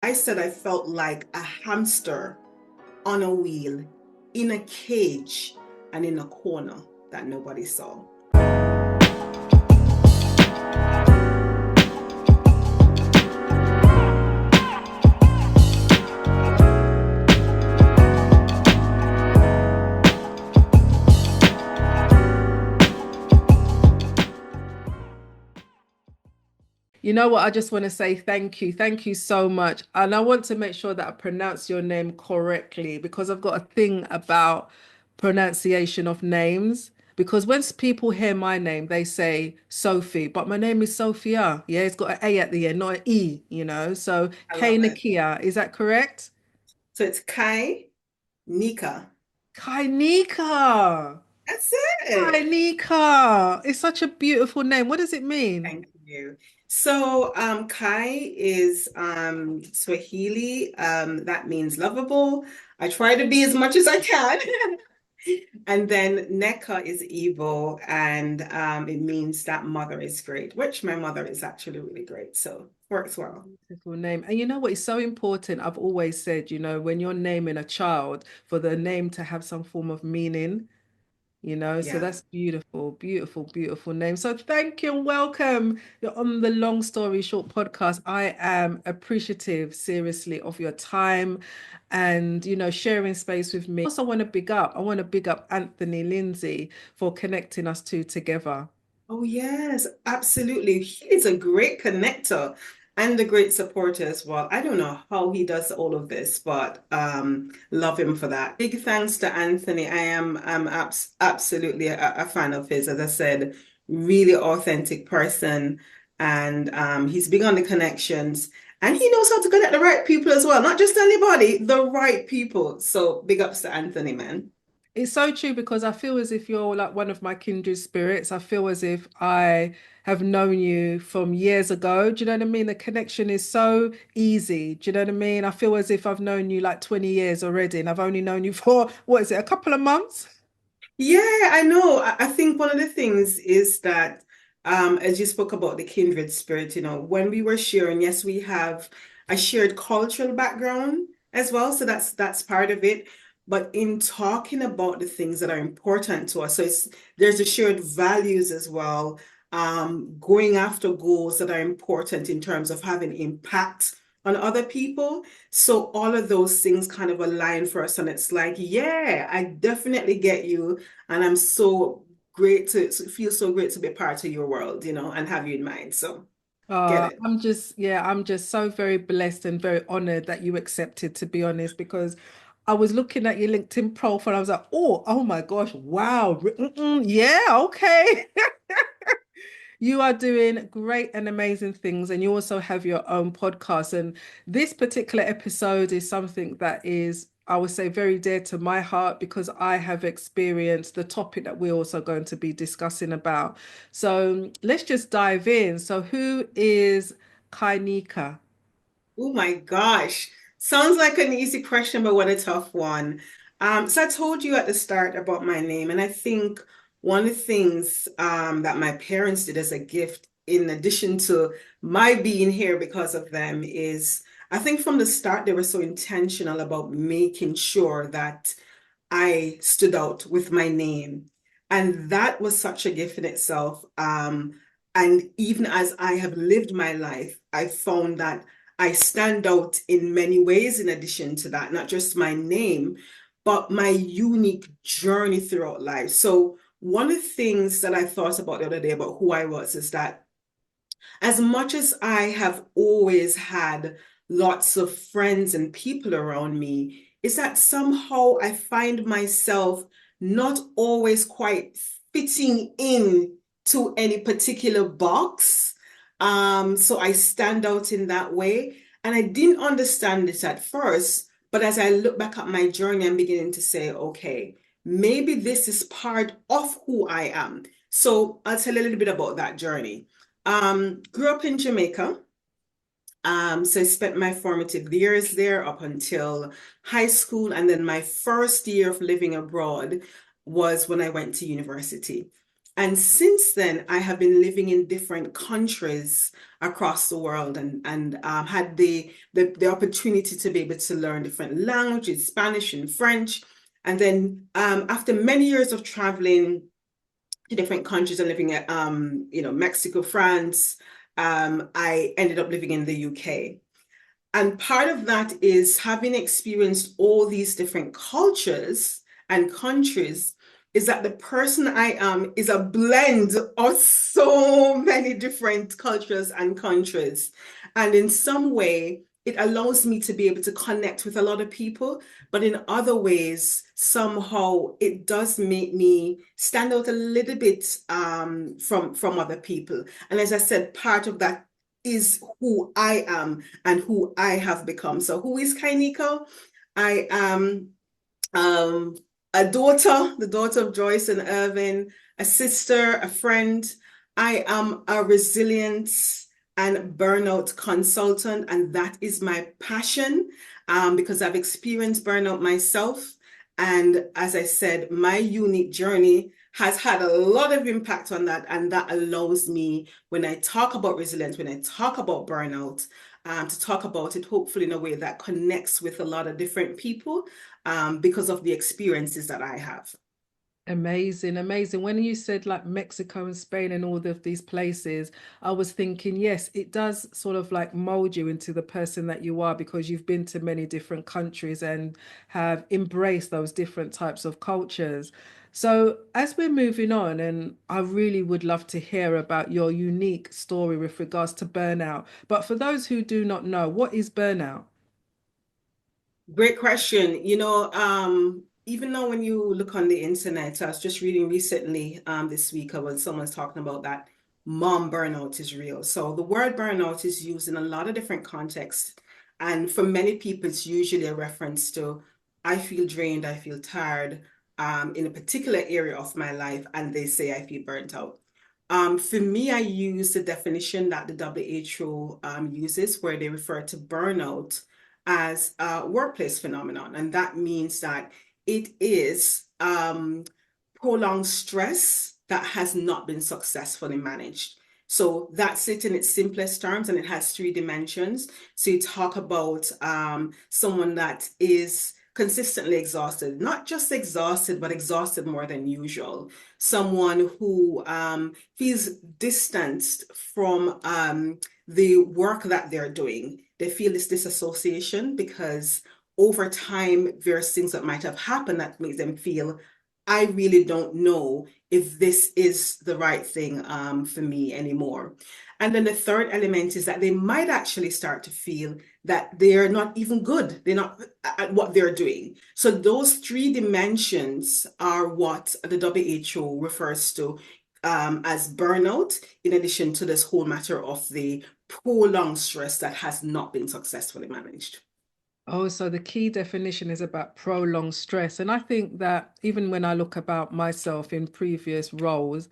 I said I felt like a hamster on a wheel, in a cage, and in a corner that nobody saw. You know what? I just want to say thank you. Thank you so much. And I want to make sure that I pronounce your name correctly because I've got a thing about pronunciation of names. Because when people hear my name, they say Sophie, but my name is Sophia. Yeah, it's got an A at the end, not an E, you know. So I love it. Ky-Nekia, is that correct? So it's Kai-Nneka. Ky-Neeka. That's it. Ky-Neeka. It's such a beautiful name. What does it mean? Thank you. So Kai is Swahili. That means lovable. I try to be as much as I can. And then Nneka is evil, and it means that mother is great, which my mother is actually really great. So works well. Beautiful name. And you know what? It's so important. I've always said, when you're naming a child, for the name to have some form of meaning, so Yeah. that's beautiful, beautiful, beautiful name. So thank you and welcome. You're on the Long Story Short podcast. I am appreciative, seriously, of your time and, sharing space with me. Also I want to big up Anthony Lindsay for connecting us two together. Oh, yes, absolutely. He is a great connector and a great supporter as well. I don't know how he does all of this, but love him for that. Big thanks to Anthony. I'm absolutely a fan of his. As I said, really authentic person, and he's big on the connections, and he knows how to connect the right people as well. Not just anybody, the right people. So big ups to Anthony, man. It's so true because I feel as if you're like one of my kindred spirits. I feel as if I have known you from years ago. Do you know what I mean? The connection is so easy. Do you know what I mean? I feel as if I've known you like 20 years already and I've only known you for, what is it, a couple of months? Yeah, I know. I think one of the things is that, as you spoke about the kindred spirit, when we were sharing, yes, we have a shared cultural background as well. So that's part of it. But in talking about the things that are important to us, so there's the shared values as well, going after goals that are important in terms of having impact on other people. So all of those things kind of align for us, and it's like, yeah, I definitely get you. And I'm so great to feel so great to be a part of your world, and have you in mind. So get it. I'm just so very blessed and very honored that you accepted, to be honest, because I was looking at your LinkedIn profile. I was like, oh my gosh, wow. Yeah, okay. You are doing great and amazing things, and you also have your own podcast. And this particular episode is something that is, I would say, very dear to my heart because I have experienced the topic that we're also going to be discussing about. So let's just dive in. So, who is Ky-Neeka? Oh my gosh. Sounds like an easy question, but what a tough one. So I told you at the start about my name, and I think one of the things that my parents did as a gift, in addition to my being here because of them, is I think from the start they were so intentional about making sure that I stood out with my name. And that was such a gift in itself. And even as I have lived my life, I found that I stand out in many ways in addition to that, not just my name, but my unique journey throughout life. So, one of the things that I thought about the other day about who I was is that as much as I have always had lots of friends and people around me, is that somehow I find myself not always quite fitting in to any particular box. So I stand out in that way. And I didn't understand it at first, but as I look back at my journey, I'm beginning to say, okay, maybe this is part of who I am. So I'll tell you a little bit about that journey. Grew up in Jamaica. So I spent my formative years there up until high school. And then my first year of living abroad was when I went to university. And since then, I have been living in different countries across the world, and had the opportunity to be able to learn different languages, Spanish and French. And then after many years of traveling to different countries and living at Mexico, France, I ended up living in the UK. And part of that is having experienced all these different cultures and countries, is that the person I am is a blend of so many different cultures and countries. And in some way, it allows me to be able to connect with a lot of people, but in other ways, somehow it does make me stand out a little bit from other people. And as I said, part of that is who I am and who I have become. So who is Kai-Nneka? I am a daughter, the daughter of Joyce and Irvin, a sister, a friend. I am a resilience and burnout consultant, and that is my passion, because I've experienced burnout myself. And as I said, my unique journey has had a lot of impact on that. And that allows me, when I talk about resilience, when I talk about burnout, to talk about it hopefully in a way that connects with a lot of different people, because of the experiences that I have. Amazing, amazing. When you said like Mexico and Spain and all of these places, I was thinking, yes, it does sort of like mold you into the person that you are because you've been to many different countries and have embraced those different types of cultures. So, as we're moving on, and I really would love to hear about your unique story with regards to burnout. But for those who do not know, what is burnout? Great question. Even though when you look on the internet, I was just reading recently, this week, when someone's talking about that mom burnout is real. So the word burnout is used in a lot of different contexts. And for many people, it's usually a reference to, I feel drained, I feel tired, in a particular area of my life, and they say I feel burnt out. For me, I use the definition that the WHO uses, where they refer to burnout as a workplace phenomenon. And that means that it is prolonged stress that has not been successfully managed. So that's it in its simplest terms, and it has three dimensions. So you talk about someone that is consistently exhausted, not just exhausted, but exhausted more than usual. Someone who feels distanced from the work that they're doing. They feel this disassociation because over time, there's things that might have happened that makes them feel, I really don't know if this is the right thing for me anymore. And then the third element is that they might actually start to feel that they're not even good. They're not at what they're doing. So those three dimensions are what the WHO refers to as burnout, in addition to this whole matter of the prolonged stress that has not been successfully managed. Oh, so the key definition is about prolonged stress. And I think that even when I look about myself in previous roles,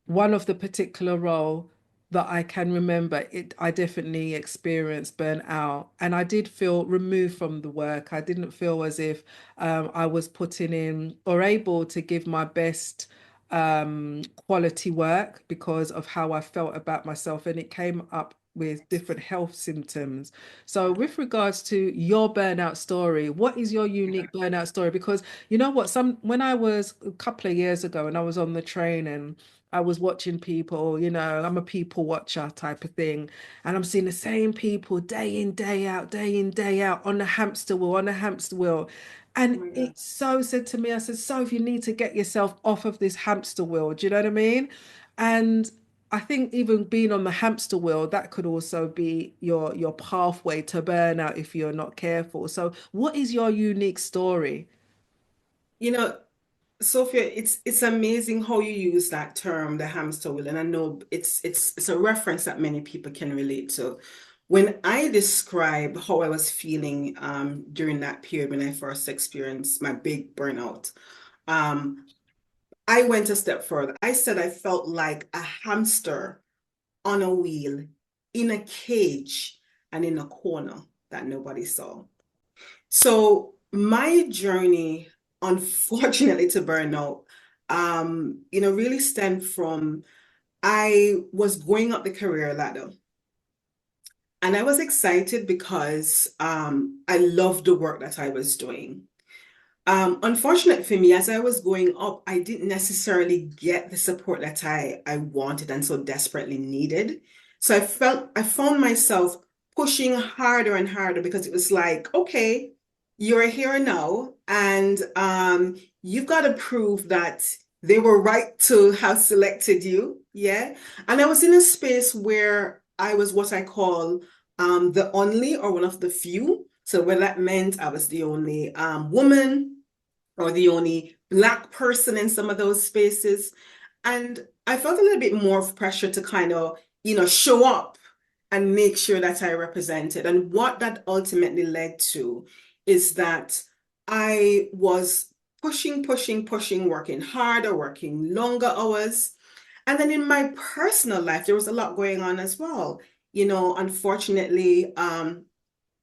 one of the particular role that I can remember, I definitely experienced burnout and I did feel removed from the work. I didn't feel as if I was putting in or able to give my best quality work because of how I felt about myself. And it came up with different health symptoms. So, with regards to your burnout story, what is your unique burnout story? Because you know what, when I was a couple of years ago and I was on the train and I was watching people, I'm a people watcher type of thing. And I'm seeing the same people day in, day out, day in, day out on the hamster wheel, on the hamster wheel. Oh And my God. it so said to me, I said, so if you need to get yourself off of this hamster wheel, do you know what I mean? And I think even being on the hamster wheel, that could also be your pathway to burnout if you're not careful. So what is your unique story? You know, Sophia, it's amazing how you use that term, the hamster wheel, and I know it's a reference that many people can relate to. When I describe how I was feeling during that period when I first experienced my big burnout, um, I went a step further. I said I felt like a hamster on a wheel in a cage and in a corner that nobody saw. So my journey, unfortunately, to burnout really stemmed from I was going up the career ladder. And I was excited because I loved the work that I was doing. Unfortunately for me, as I was going up, I didn't necessarily get the support that I wanted and so desperately needed. So I found myself pushing harder and harder because it was like, okay, you're here now, and you've got to prove that they were right to have selected you. Yeah. And I was in a space where I was what I call the only or one of the few. So what that meant, I was the only woman or the only Black person in some of those spaces. And I felt a little bit more of pressure to kind of, show up and make sure that I represented. And what that ultimately led to is that I was pushing, pushing, pushing, working harder, working longer hours. And then in my personal life, there was a lot going on as well. Unfortunately, there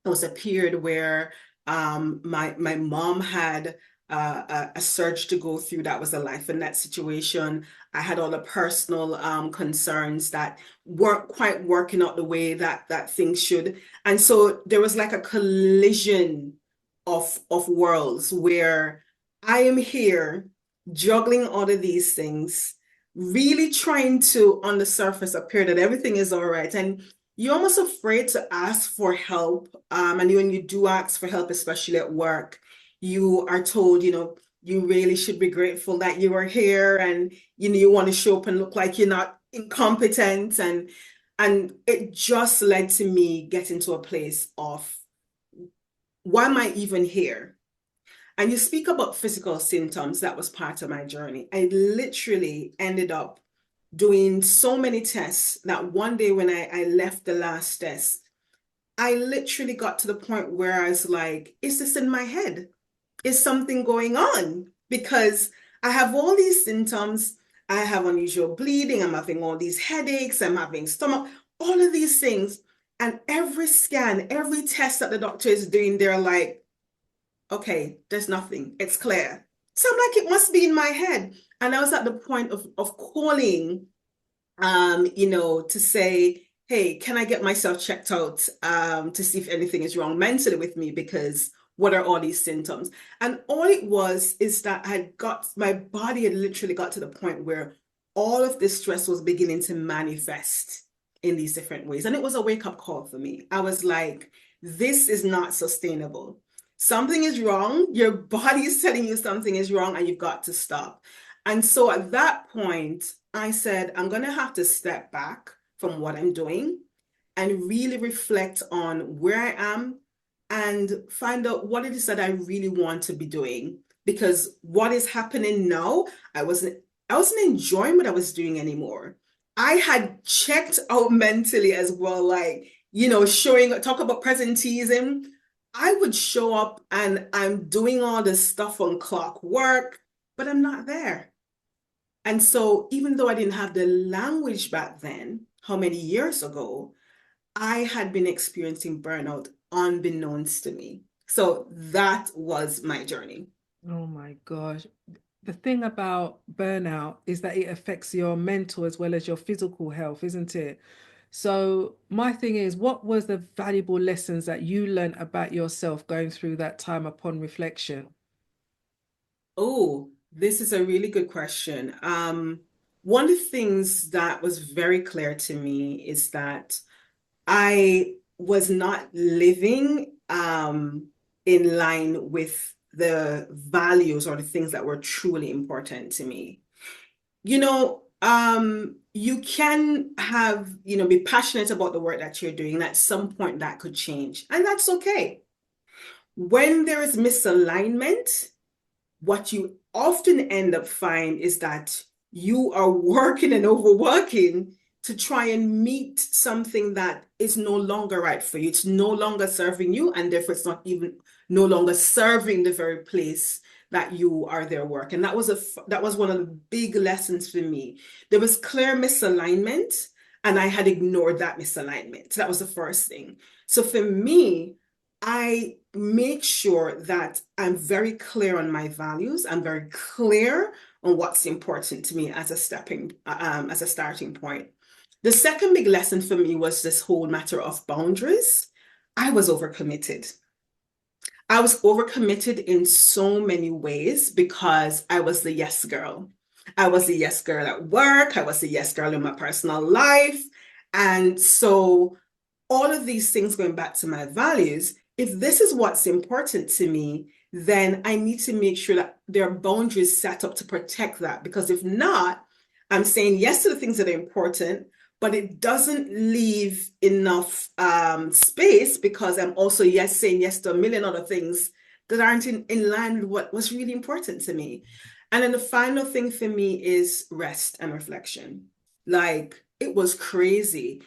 was a period where my mom had a surge to go through that was a life and death situation. I had all the personal concerns that weren't quite working out the way that things should. And so there was like a collision of worlds where I am here juggling all of these things, really trying to, on the surface, appear that everything is all right. And you're almost afraid to ask for help. And when you do ask for help, especially at work, you are told, you really should be grateful that you are here, and you want to show up and look like you're not incompetent. And it just led to me getting to a place of, why am I even here? And you speak about physical symptoms. That was part of my journey. I literally ended up doing so many tests that one day when I left the last test, I literally got to the point where I was like, is this in my head? Is something going on? Because I have all these symptoms. I have unusual bleeding. I'm having all these headaches. I'm having stomach, all of these things. And every scan, every test that the doctor is doing, they're like, okay, there's nothing. It's clear. So I'm like, it must be in my head. And I was at the point of calling, to say, hey, can I get myself checked out to see if anything is wrong mentally with me? Because what are all these symptoms? And all it was is that my body had literally got to the point where all of this stress was beginning to manifest in these different ways. And it was a wake-up call for me. I was like, this is not sustainable. Something is wrong. Your body is telling you something is wrong and you've got to stop. And so at that point, I said, I'm going to have to step back from what I'm doing and really reflect on where I am and find out what it is that I really want to be doing. Because what is happening now, I wasn't enjoying what I was doing anymore. I had checked out mentally as well, like, talk about presenteeism. I would show up and I'm doing all this stuff on clock work, but I'm not there. And so even though I didn't have the language back then, how many years ago, I had been experiencing burnout unbeknownst to me. So that was my journey. Oh my gosh. The thing about burnout is that it affects your mental as well as your physical health, isn't it? So my thing is, what was the valuable lessons that you learned about yourself going through that time upon reflection? Oh, this is a really good question. One of the things that was very clear to me is that I was not living in line with the values or the things that were truly important to me. You can be passionate about the work that you're doing, and at some point that could change, and that's okay. When there is misalignment, what you often end up find is that you are working and overworking to try and meet something that is no longer right for you. It's no longer serving you, and therefore it's not even no longer serving the very place that you are there work. And that was one of the big lessons for me. There was clear misalignment, and I had ignored that misalignment. So that was the first thing. So for me, I make sure that I'm very clear on my values. I'm very clear on what's important to me as a starting point. The second big lesson for me was this whole matter of boundaries. I was overcommitted. I was overcommitted in so many ways because I was the yes girl. I was the yes girl at work. I was the yes girl in my personal life. And so all of these things going back to my values, if this is what's important to me, then I need to make sure that there are boundaries set up to protect that. Because if not, I'm saying yes to the things that are important, but it doesn't leave enough space because I'm also saying yes to a million other things that aren't in line with what was really important to me. And then the final thing for me is rest and reflection. Like it was crazy.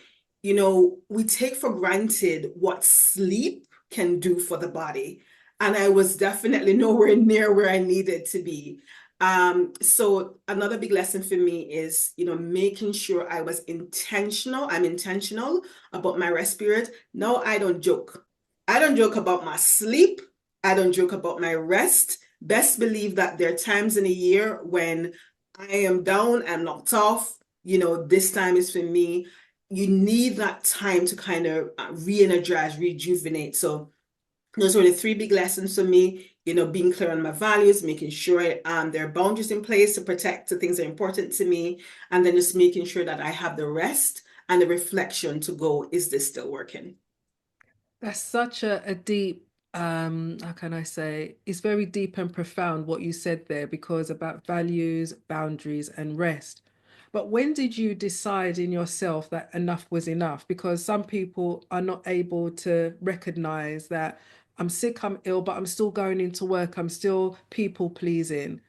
We take for granted what sleep can do for the body. And I was definitely nowhere near where I needed to be. So another big lesson for me is, making sure I was intentional. I'm intentional about my rest period. No, I don't joke. I don't joke about my sleep. I don't joke about my rest. Best believe that there are times in a year when I am down, I'm knocked off. This time is for me. You need that time to kind of re-energize, rejuvenate. So those were the three big lessons for me, being clear on my values, making sure there are boundaries in place to protect the things that are important to me, and then just making sure that I have the rest and the reflection to go, is this still working? That's such a deep, how can I say, it's very deep and profound what you said there, because about values, boundaries, and rest. But when did you decide in yourself that enough was enough? Because some people are not able to recognize that I'm sick, I'm ill, but I'm still going into work, I'm still people pleasing.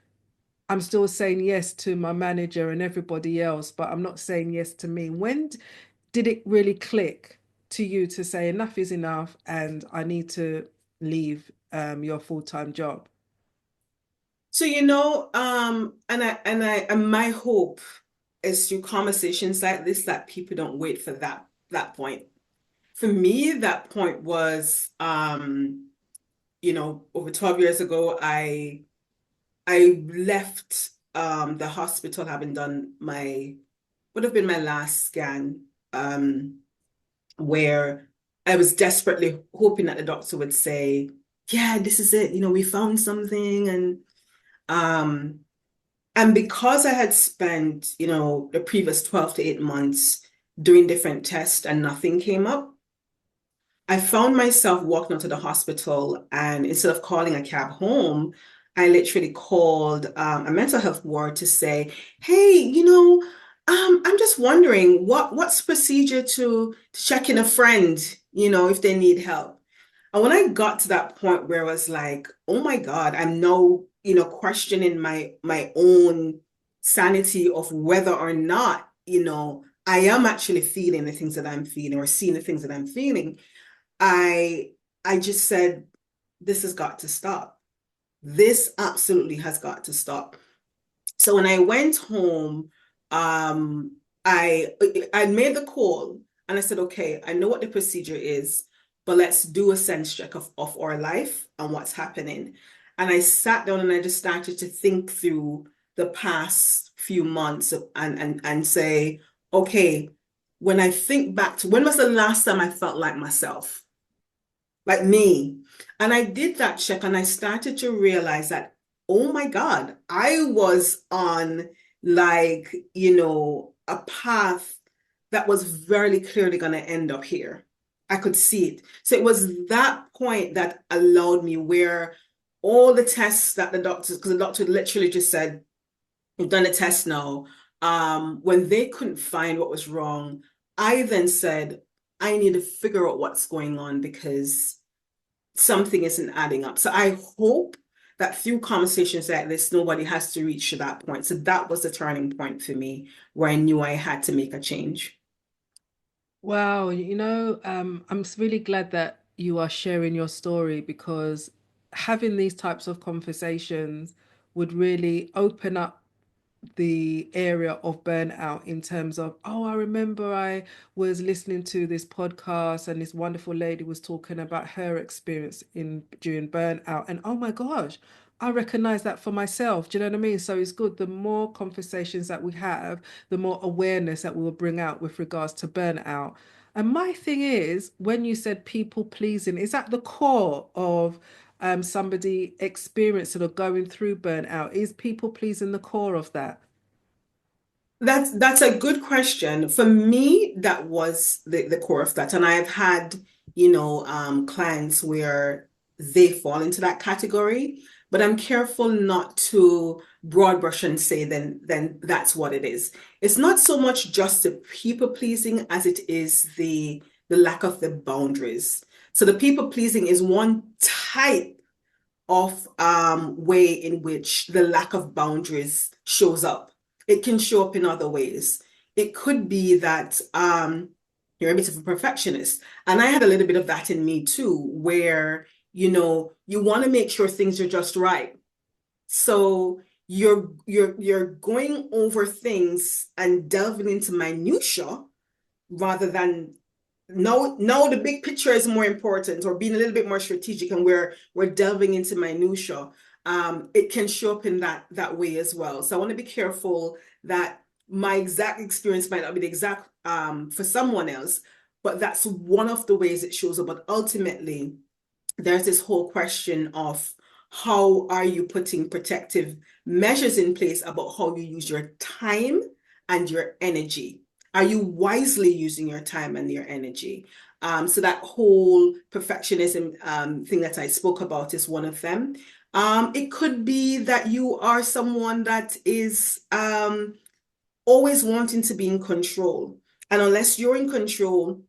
I'm still saying yes to my manager and everybody else, but I'm not saying yes to me. When did it really click to you to say enough is enough and I need to leave your full-time job? So, and my hope is through conversations like this that people don't wait for that point. For me, that point was, over 12 years ago, I left the hospital having done would have been my last scan, where I was desperately hoping that the doctor would say, yeah, this is it, we found something. Um, and because I had spent, the previous 12 to 8 months doing different tests and nothing came up, I found myself walking out to the hospital, and instead of calling a cab home, I literally called a mental health ward to say, "Hey, I'm just wondering what's the procedure to check in a friend, if they need help." And when I got to that point where I was like, "Oh my God, I'm now, questioning my own sanity of whether or not, I am actually feeling the things that I'm feeling or seeing the things that I'm feeling." I I just said, this has got to stop. This absolutely has got to stop. So when I went home, um, I I made the call and I said, okay, I know what the procedure is, but let's do a sense check of our life and what's happening. And I sat down and I just started to think through the past few months and say, okay, when I think back to when was the last time I felt like myself? Like me. And I did that check and I started to realize that, oh my God, I was on like, a path that was very clearly going to end up here. I could see it. So it was that point that allowed me where all the tests that the doctors, because the doctor literally just said, we've done a test now. When they couldn't find what was wrong, I then said, I need to figure out what's going on because something isn't adding up. So I hope that through conversations like this, nobody has to reach to that point. So that was the turning point for me where I knew I had to make a change. Wow, I'm really glad that you are sharing your story, because having these types of conversations would really open up the area of burnout in terms of, oh, I remember I was listening to this podcast and this wonderful lady was talking about her experience in during burnout. And oh my gosh, I recognize that for myself. Do you know what I mean? So it's good. The more conversations that we have, the more awareness that we will bring out with regards to burnout. And my thing is, when you said people pleasing, is that the core of somebody experiencing or going through burnout? Is people pleasing the core of that? That's a good question. For me, that was the core of that. And I've had, clients where they fall into that category, but I'm careful not to broad brush and say then that's what it is. It's not so much just the people pleasing as it is the lack of the boundaries. So the people pleasing is one type of way in which the lack of boundaries shows up. It can show up in other ways. It could be that you're a bit of a perfectionist. And I had a little bit of that in me too, where, you want to make sure things are just right. So you're going over things and delving into minutia rather than no, the big picture is more important, or being a little bit more strategic, and we're delving into minutia. It can show up in that way as well. So I want to be careful that my exact experience might not be the exact for someone else, but that's one of the ways it shows up. But ultimately, there's this whole question of how are you putting protective measures in place about how you use your time and your energy. Are you wisely using your time and your energy? So that whole perfectionism thing that I spoke about is one of them. It could be that you are someone that is always wanting to be in control. And unless you're in control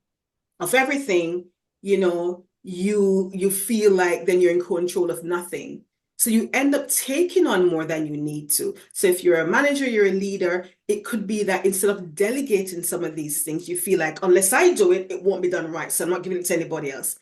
of everything, you feel like then you're in control of nothing. So you end up taking on more than you need to. So if you're a manager, you're a leader, it could be that instead of delegating some of these things, you feel like unless I do it, it won't be done right. So I'm not giving it to anybody else.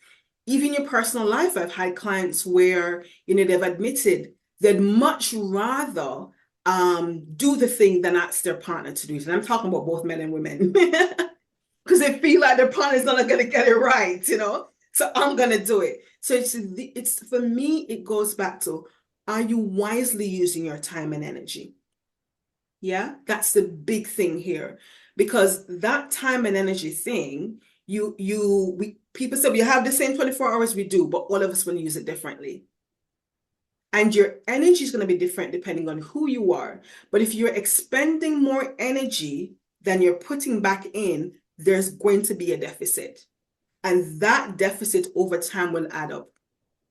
Even your personal life, I've had clients where, they've admitted they'd much rather do the thing than ask their partner to do it. And I'm talking about both men and women. Because they feel like their partner's not going to get it right, So I'm going to do it. So it's for me, it goes back to, are you wisely using your time and energy? Yeah, that's the big thing here. Because that time and energy thing, people say we have the same 24 hours we do, but all of us will use it differently. And your energy is going to be different depending on who you are. But if you're expending more energy than you're putting back in, there's going to be a deficit. And that deficit over time will add up.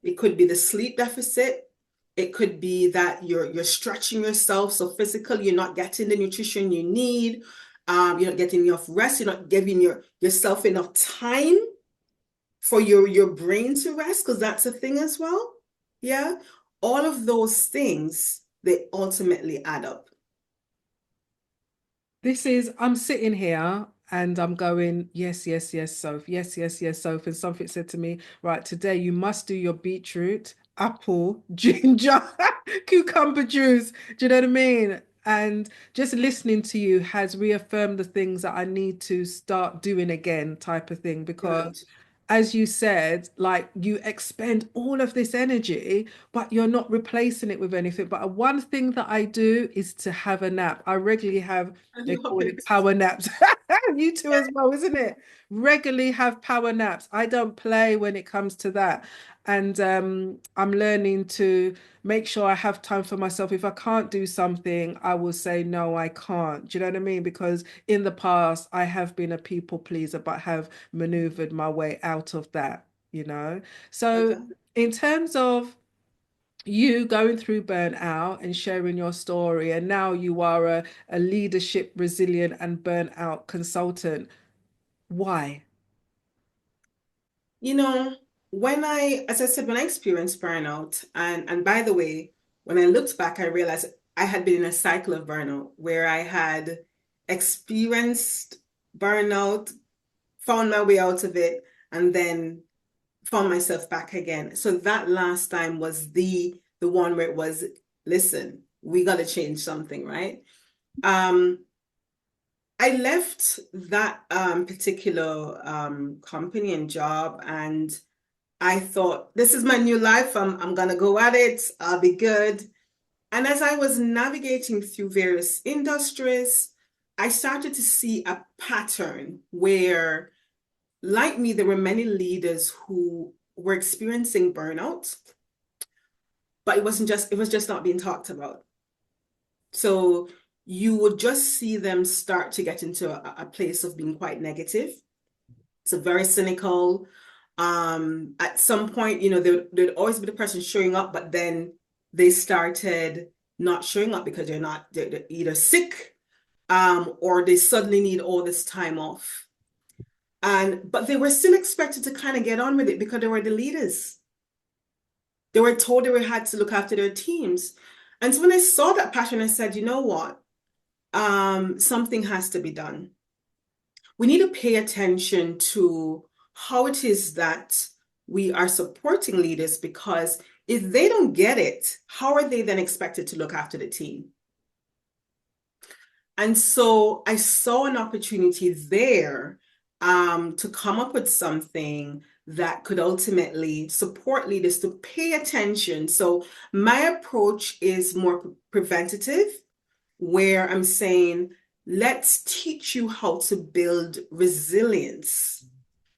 It could be the sleep deficit. It could be that you're stretching yourself. So physically, you're not getting the nutrition you need. You're not getting enough rest. You're not giving yourself enough time for your brain to rest, because that's a thing as well. Yeah. All of those things, they ultimately add up. I'm sitting here and I'm going, yes, yes, yes, Soph. Yes, yes, yes, Soph. And something said to me, right, today you must do your beetroot, apple, ginger, cucumber juice. Do you know what I mean? And just listening to you has reaffirmed the things that I need to start doing again, type of thing, because Good. as you said, like you expend all of this energy, but you're not replacing it with anything. But one thing that I do is to have a nap. I regularly have, I they love call it it. power naps. You too as well, isn't it? Regularly have power naps. I don't play when it comes to that. And I'm learning to make sure I have time for myself. If I can't do something, I will say, no, I can't. Do you know what I mean? Because in the past, I have been a people pleaser, but have maneuvered my way out of that. So, Okay. in terms of you going through burnout and sharing your story, and now you are a leadership, resilient, and burnout consultant, why? You know, as I said, when I experienced burnout, and by the way, when I looked back, I realized I had been in a cycle of burnout where I had experienced burnout, found my way out of it, and then found myself back again. So that last time was the one where it was, listen, we got to change something, right? Um, I left that particular company and job, and I thought, this is my new life. I'm gonna go at it. I'll be good. And as I was navigating through various industries, I started to see a pattern where, like me, there were many leaders who were experiencing burnout, but it was just not being talked about. So you would just see them start to get into a place of being quite negative. So very cynical. At some point, there'd always be the person showing up, but then they started not showing up because they're either sick, or they suddenly need all this time off. But they were still expected to kind of get on with it because they were the leaders. They were told they had to look after their teams. And so when I saw that pattern, I said, you know what? Something has to be done. We need to pay attention to how it is that we are supporting leaders, because if they don't get it, how are they then expected to look after the team? And so I saw an opportunity there to come up with something that could ultimately support leaders to pay attention. So my approach is more preventative, where I'm saying, let's teach you how to build resilience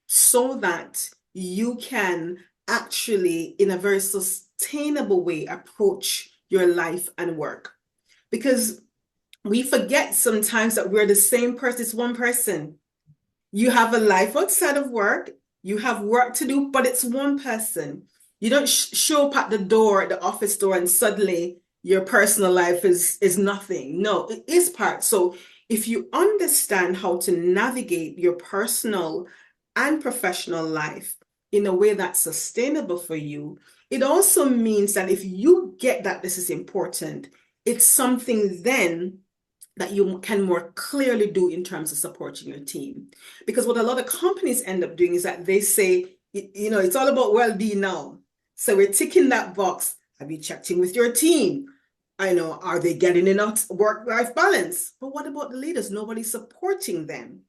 so that you can actually, in a very sustainable way, approach your life and work. Because we forget sometimes that we're the same person. It's one person. You have a life outside of work. You have work to do, but it's one person. You don't show up at the office door, and suddenly your personal life is nothing. No, it is part. So if you understand how to navigate your personal and professional life in a way that's sustainable for you, it also means that if you get that this is important, it's something then that you can more clearly do in terms of supporting your team. Because what a lot of companies end up doing is that they say, it's all about well-being now. So we're ticking that box. Have you checked in with your team? Are they getting enough work-life balance? But what about the leaders? Nobody's supporting them.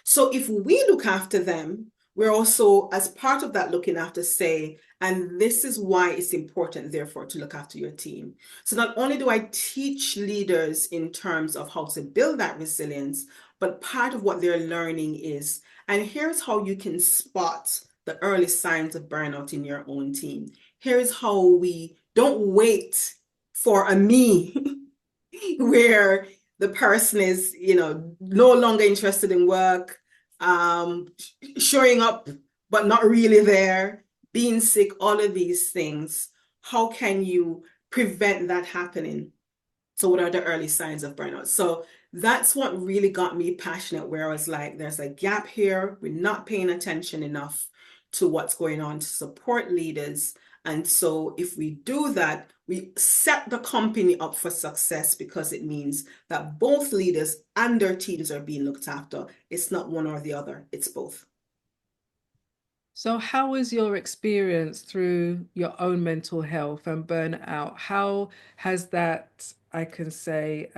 So if we look after them, we're also, as part of that looking after, say, and this is why it's important, therefore, to look after your team. So not only do I teach leaders in terms of how to build that resilience, but part of what they're learning is, and here's how you can spot the early signs of burnout in your own team. Here's how we don't wait for a me where the person is, no longer interested in work, showing up, but not really there, being sick, all of these things. How can you prevent that happening? So what are the early signs of burnout? So that's what really got me passionate, where I was like, there's a gap here. We're not paying attention enough to what's going on to support leaders. And so if we do that, we set the company up for success, because it means that both leaders and their teams are being looked after. It's not one or the other, it's both. So how was your experience through your own mental health and burnout? How has that, I can say,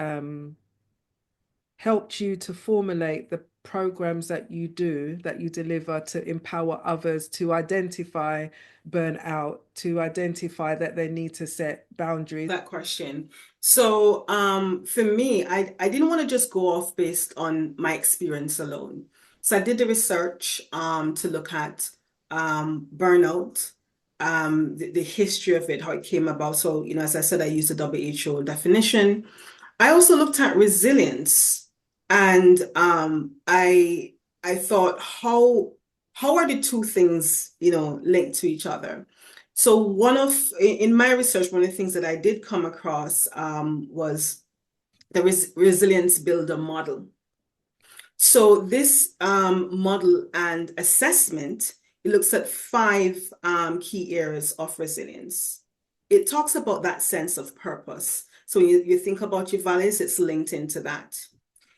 helped you to formulate the programs that you do, that you deliver to empower others to identify burnout, to identify that they need to set boundaries? That question. So for me, I didn't want to just go off based on my experience alone. So I did the research to look at burnout, the history of it, how it came about. So, as I said, I used the WHO definition. I also looked at resilience, and I thought, how are the two things, linked to each other? So in my research, one of the things that I did come across was the resilience builder model. So this model and assessment, it looks at 5 key areas of resilience. It talks about that sense of purpose. So when you think about your values, it's linked into that.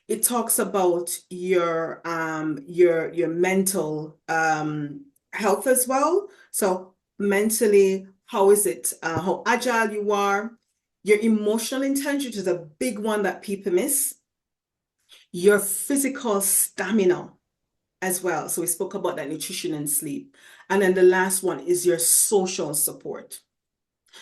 It talks about your mental health as well. So mentally, how is it, how agile you are. Your emotional intelligence is a big one that people miss. Your physical stamina as well. So we spoke about that, nutrition and sleep. And then the last one is your social support.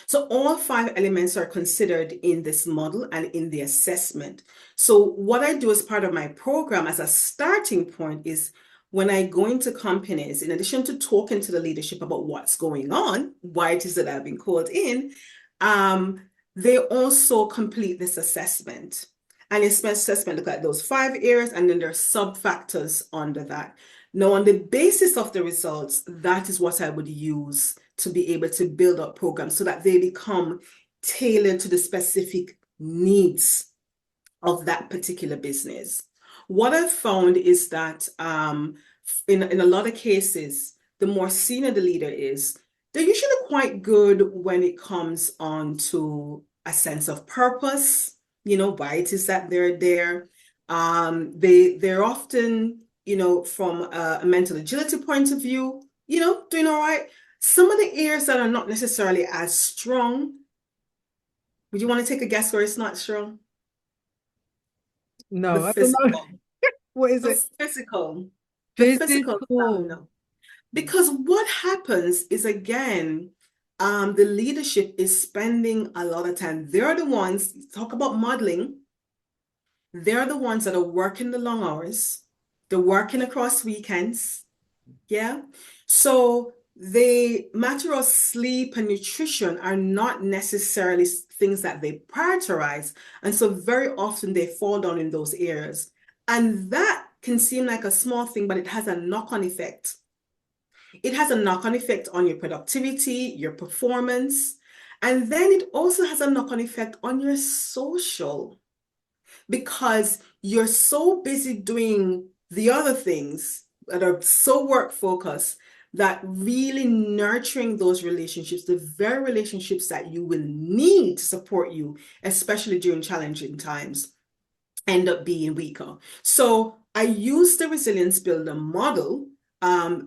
So all 5 elements are considered in this model and in the assessment. So what I do as part of my program as a starting point is when I go into companies, in addition to talking to the leadership about what's going on, why it is that I've been called in, they also complete this assessment. And this assessment look at those 5 areas, and then there are sub-factors under that. Now, on the basis of the results, that is what I would use to be able to build up programs so that they become tailored to the specific needs of that particular business. What I've found is that in a lot of cases, the more senior the leader is, they're usually quite good when it comes on to a sense of purpose, why it is that they're there. They're often, from a mental agility point of view, doing all right. Some of the areas that are not necessarily as strong, would you want to take a guess where it's not strong? The No, I don't know. physical. What is The it? physical. The physical Physical. stamina. Because what happens is, again, the leadership is spending a lot of time. They're the ones, talk about modeling, they're the ones that are working the long hours. They're working across weekends. Yeah. So the matter of sleep and nutrition are not necessarily things that they prioritize. And so very often they fall down in those areas. And that can seem like a small thing, but it has a knock-on effect. It has a knock-on effect on your productivity, your performance, and then it also has a knock-on effect on your social, because you're so busy doing the other things that are so work focused that really nurturing those relationships, the very relationships that you will need to support you, especially during challenging times, end up being weaker. So I use the resilience builder model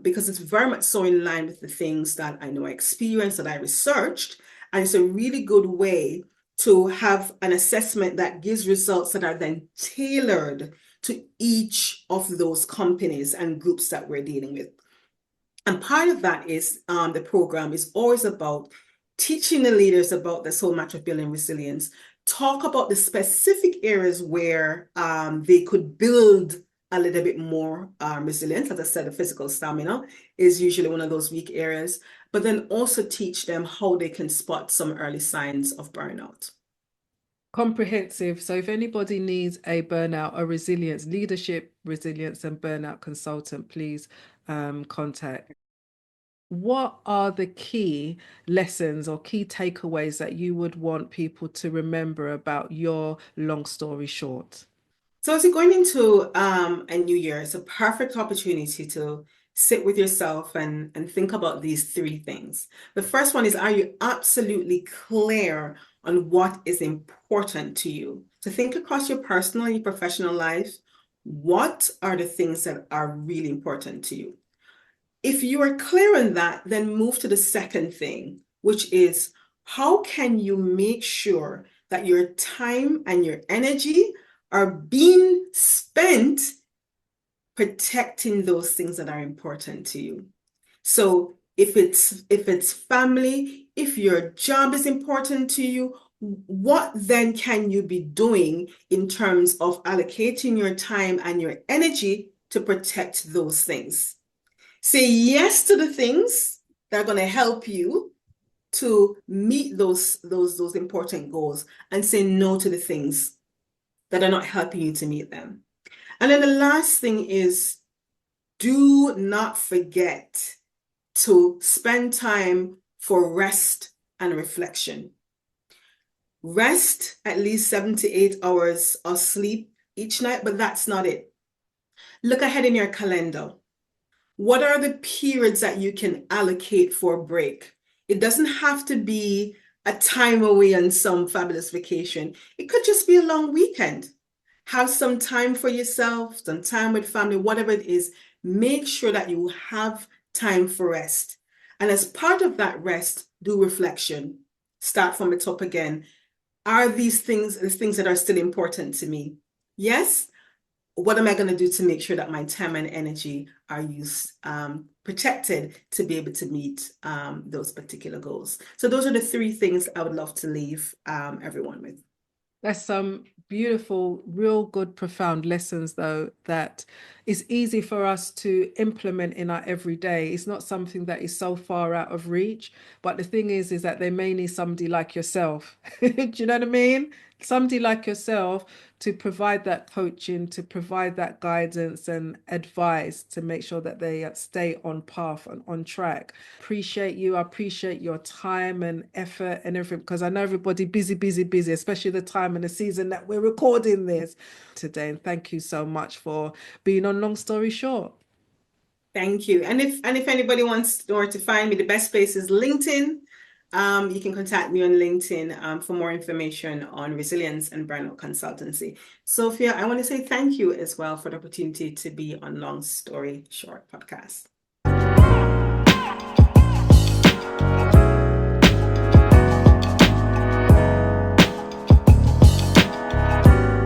because it's very much so in line with the things that I know I experienced, that I researched, and it's a really good way to have an assessment that gives results that are then tailored to each of those companies and groups that we're dealing with. And part of that is the program is always about teaching the leaders about this whole matter of building resilience, talk about the specific areas where they could build a little bit more resilience. As I said, the physical stamina is usually one of those weak areas, but then also teach them how they can spot some early signs of burnout. Comprehensive. So if anybody needs a burnout, a resilience, leadership, resilience, and burnout consultant, please contact. What are the key lessons or key takeaways that you would want people to remember about your long story short? So as you're going into a new year, it's a perfect opportunity to sit with yourself and think about these 3 things. The first one is, are you absolutely clear on what is important to you? To think across your personal and your professional life, what are the things that are really important to you? If you are clear on that, then move to the second thing, which is, how can you make sure that your time and your energy are being spent protecting those things that are important to you? So if it's family, if your job is important to you, what then can you be doing in terms of allocating your time and your energy to protect those things? Say yes to the things that are going to help you to meet those important goals, and say no to the things that are not helping you to meet them. And then the last thing is, do not forget to spend time for rest and reflection. Rest at least 7 to 8 hours of sleep each night, but that's not it. Look ahead in your calendar. What are the periods that you can allocate for a break? It doesn't have to be a time away on some fabulous vacation. It could just be a long weekend. Have some time for yourself, some time with family, whatever it is. Make sure that you have time for rest. And as part of that rest, do reflection. Start from the top again. are these things the things that are still important to me? Yes. What am I going to do to make sure that my time and energy are used, protected to be able to meet those particular goals? So those are the three things I would love to leave everyone with. That's some beautiful, real good, profound lessons, though, that is easy for us to implement in our everyday. It's not something that is so far out of reach. But the thing is that they may need somebody like yourself. Do you know what I mean? Somebody like yourself to provide that coaching, to provide that guidance and advice to make sure that they stay on path and on track. Appreciate you. I appreciate your time and effort and everything, because I know everybody busy, especially the time and the season that we're recording this today. And thank you so much for being on Long Story Short. Thank you. And if anybody wants or to find me, the best place is LinkedIn. You can contact me on LinkedIn for more information on resilience and burnout consultancy. Sophia, I want to say thank you as well for the opportunity to be on Long Story Short podcast.